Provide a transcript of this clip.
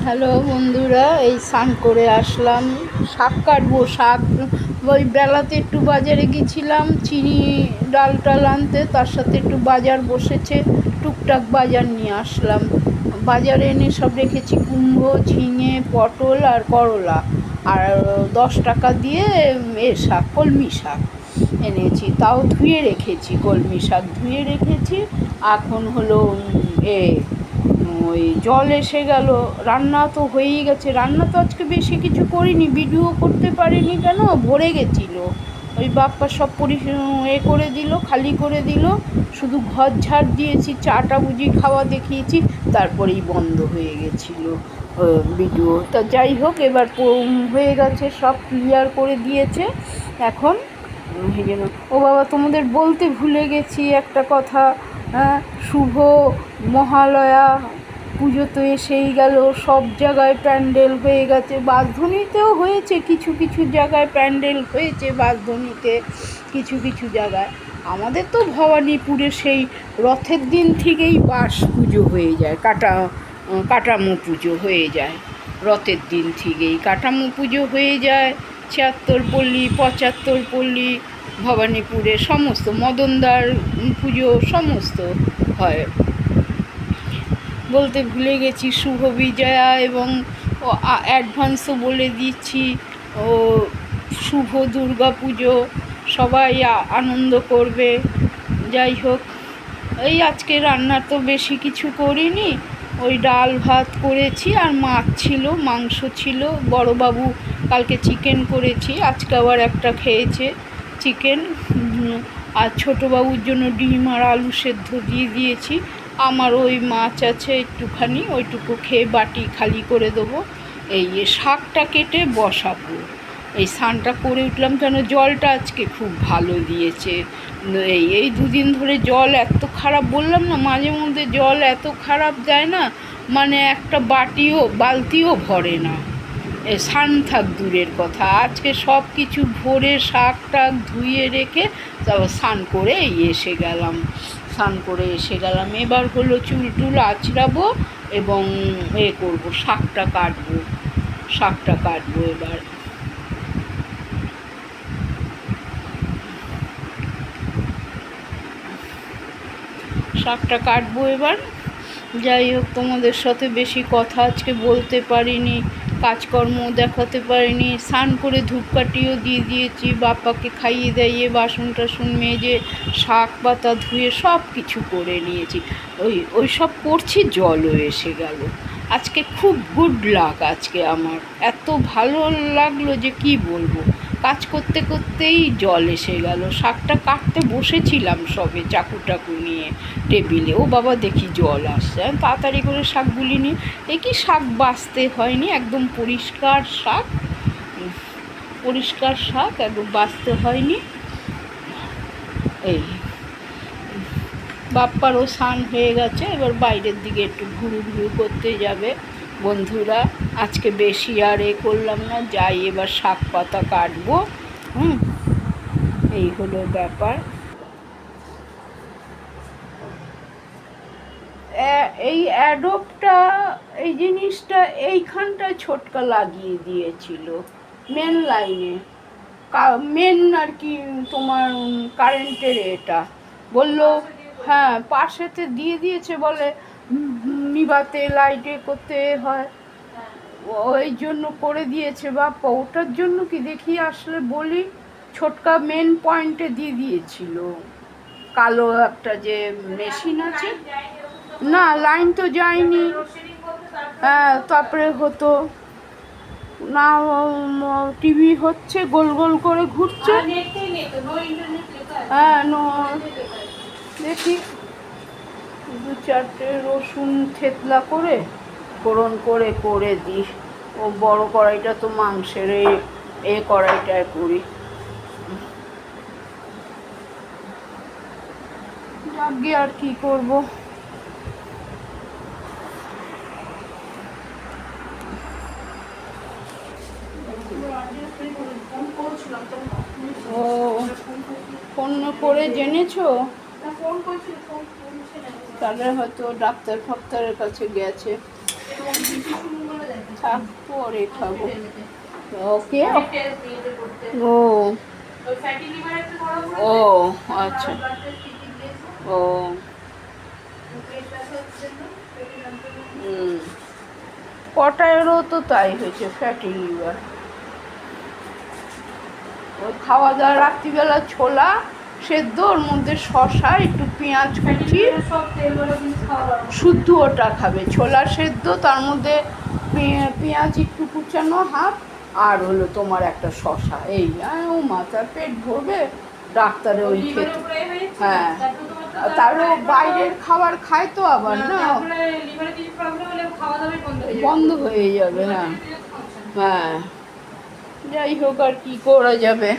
Hello বন্ধুরা, এই স্নান করে আসলাম। শাক কাটবো। শাক ওই বেলাতে একটু বাজারে গেছিলাম চিনি ডাল টাল আনতে, তার সাথে একটু বাজার বসেছে, টুকটাক বাজার নিয়ে আসলাম। বাজারে এনে সব রেখেছি কুমড়ো, ঝিঙে, পটল আর করলা। আর 10 টাকা দিয়ে শাক, কলমি শাক এনেছি, তাও ধুয়ে রেখেছি। কলমি শাক ধুয়ে রেখেছি। এখন হলো এ ওই জল এসে গেল। রান্না তো হয়েই গেছে। রান্না তো আজকে বেশি কিছু করিনি, ভিডিও করতে পারিনি, কেন ভরে গেছিলো। ওই বাপ্পা সব করে দিল, খালি করে দিল। শুধু ঘর ঝাড় দিয়েছি, চাটা বুঝি খাওয়া দেখিয়েছি, তারপরেই বন্ধ হয়ে গেছিলো ভিডিও। তা যাই হোক, এবার হয়ে গেছে, সব ক্লিয়ার করে দিয়েছে। এখন যেন ও বাবা, তোমাদের বলতে ভুলে গেছি একটা কথা। শুভ মহালয়া পুজো তো এসেই গেল। সব জায়গায় প্যান্ডেল হয়ে গেছে। বাঁশদ্রোণীতেও হয়েছে, কিছু কিছু জায়গায় প্যান্ডেল হয়েছে বাঁশদ্রোণীতে, কিছু কিছু জায়গায়। আমাদের তো ভবানীপুরে সেই রথের দিন থেকেই বাস পুজো হয়ে যায়, কাটামো পুজো হয়ে যায়। রথের দিন থেকেই কাটামো পুজো হয়ে যায়। 76 পল্লী, 75 পল্লী, ভবানীপুরে সমস্ত মদনদার পুজো সমস্ত হয়। বলতে ভুলে গেছি, শুভ বিজয়া এবং অ্যাডভান্সও বলে দিচ্ছি, ও শুভ দুর্গা পুজো। সবাই আনন্দ করবে। যাই হোক, এই আজকে রান্না তো বেশি কিছু করিনি। ওই ডাল ভাত করেছি, আর মাছ ছিল, মাংস ছিল। বড়বাবু কালকে চিকেন করেছি, আজকে আবার একটা খেয়েছে চিকেন। আর ছোটোবাবুর জন্য ডিম আর আলু সেদ্ধ দিয়ে দিয়েছি। আমার ওই মাছ আছে একটুখানি, ওইটুকু খেয়ে বাটি খালি করে দেবো। এই শাকটা কেটে বসাবো। এই স্নানটা করে উঠলাম, কেন জলটা আজকে খুব ভালো দিয়েছে। এই দুদিন ধরে জল এত খারাপ, বললাম না মাঝে মধ্যে জল এত খারাপ যায় না, মানে একটা বালতিও ভরে না। স্নান থাক দূরের কথা, আজকে সব কিছু ভরে শাক টাক ধুয়ে রেখে তারপর স্নান করে স্নান করে এসে গেলাম। এবার হলো চুল টুল আঁচড়াবো এবং করবো, শাকটা কাটবো এবার। শাকটা কাটবো এবার। যাই হোক, তোমাদের সাথে বেশি কথা আজকে বলতে পারিনি, কাজকর্ম দেখাতে পারিনি। স্নান করে ধূপকাঠিও দিয়ে দিয়েছি, বাপ্পাকে খাইয়ে দাইয়ে বাসন টাসন মেজে শাক পাতা ধুয়ে সব কিছু করে নিয়েছি। ওই সব করছি, জলও এসে গেল। আজকে খুব গুড লাক আজকে আমার, এত ভালো লাগলো যে কি বলবো। কাজ করতে করতেই জল এসে গেল। শাকটা কাটতে বসেছিলাম সবে চাকু টাকু নিয়ে টেবিলে, ও বাবা দেখি জল আসছে। আমি তাড়াতাড়ি করে শাকগুলি নিয়ে, কি শাক বাছতে হয়নি, একদম পরিষ্কার শাক একদম বাছতে হয়নি। এই বাপ্পারও স্নান হয়ে গেছে, এবার বাইরের দিকে একটু ঘুরু করতে যাবে। বন্ধুরা, আজকে বেশি আর করলাম না, যাই এবার শাক পাতা কাটবো। এই হলো ব্যাপার। এই অ্যাডোবটা, এই জিনিসটা এইখানটায় ছোটকা লাগিয়ে দিয়েছিল মেন লাইনে, মেন আর কি তোমার কারেন্টের। এটা বললো, হ্যাঁ পাশেতে দিয়ে দিয়েছে, বলে নিভাতে লাইটে করতে হয়, ওই জন্য করে দিয়েছে বাপ্পা। ওটার জন্য কি দেখি আসলে বলি, ছোটকা মেন পয়েন্টে দিয়ে দিয়েছিল। কালো একটা যে মেশিন আছে, না লাইন তো যায়নি। হ্যাঁ, তারপরে হতো না, টিভি হচ্ছে, গোল গোল করে ঘুরছে। হ্যাঁ, দেখি 2-4টে রসুন থেতলা করে ফোড়ন করে দিই। ও বড় কড়াইটা তো মাংসের, কড়াইটায় করি। যাকে আর কি করব। ও ফোন করে জেনেছো? তাহলে হয়তো ডাক্তারের কাছে গেছে। থাক পরে খাবো। ওকে, ও ও আচ্ছা, ও হুম, কটায়েরও তো তাই হয়েছে, ফ্যাটি লিভার। ওই খাওয়া দাওয়া রাত্রিবেলা ছোলা সেদ্ধ, ওর মধ্যে শশা, একটু পেঁয়াজ কুচি, শুদ্ধ ওটা খাবে, ছোলা সেদ্ধ, তার মধ্যে পেঁয়াজ একটু কুচানো হাফ, আর হলো তোমার একটা শশা, এই ও মাথার পেট ভরবে। ডাক্তারে ওই খেতে, হ্যাঁ, তারও বাইরের খাবার খায় তো আবার না, বন্ধ হয়ে যাবে, হ্যাঁ হ্যাঁ, যাই হোক আর কি করা যাবে।